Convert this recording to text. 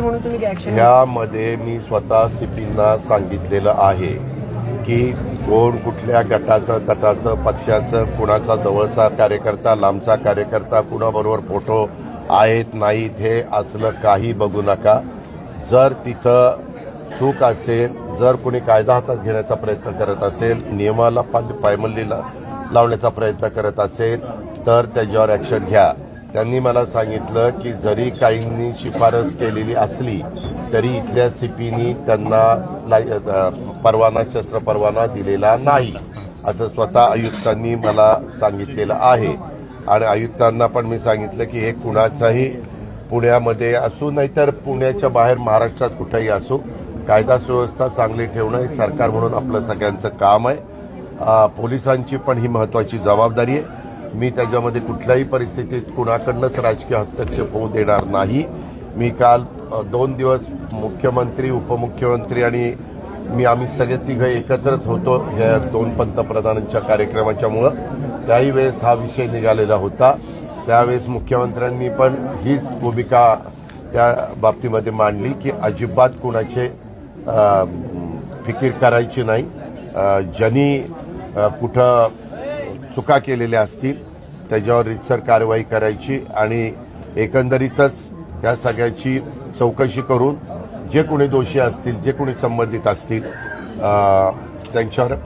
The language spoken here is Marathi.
म्हणून तुम्ही काय ऍक्शन यामध्ये मी स्वतः सीपींना सांगितलेलं आहे की कोण कुठल्या गटाचं पक्षाचं, कुणाचा जवळचा कार्यकर्ता, लांबचा कार्यकर्ता, कुणाबरोबर फोटो आहेत नाहीत हे असलं काही बघू नका. जर तिथं चूक असेल, जर कोणी कायदा हातात घेण्याचा प्रयत्न करत असेल, नियमाला पायमल्ली लावण्याचा प्रयत्न करत असेल तर त्याच्यावर ॲक्शन घ्या. त्यांनी मला सांगितलं की जरी काहींनी शिफारस केलेली असली तरी इथल्या सीपीनी त्यांना परवाना, शस्त्र परवाना दिलेला नाही असं स्वतः आयुक्तांनी मला सांगितलेलं आहे. आणि आयुक्तांना पण मी सांगितलं की हे कुणाचाही पुण्यामध्ये असो नाहीतर पुण्याच्या बाहेर महाराष्ट्रात कुठेही असो, कायदा सुव्यवस्था चांगली ठेवणं हे सरकार म्हणून आपलं सगळ्यांचं काम आहे. पोलिसांची पण ही महत्त्वाची जबाबदारी आहे. मी त्याच्यामध्ये कुठल्याही परिस्थितीत कुणाकडनंच राजकीय हस्तक्षेप होऊ देणार नाही. मी काल 2 दिवस मुख्यमंत्री, उपमुख्यमंत्री आणि आम्ही सगळे तिघं एकत्रच होतो ह्या 2 पंतप्रधानांच्या कार्यक्रमाच्यामुळं. त्याही वेळेस हा विषय निघालेला होता. त्यावेळेस मुख्यमंत्र्यांनी पण हीच भूमिका त्या बाबतीमध्ये मांडली की अजिबात कुणाचे फिकीर करायची नाही. ज्यांनी कुठं चुका केलेल्या असतील त्याच्यावर रीतसर कारवाई करायची आणि एकंदरीतच या सगळ्याची चौकशी करून जे कोणी दोषी असतील, जे कोणी संबंधित असतील त्यांच्यावर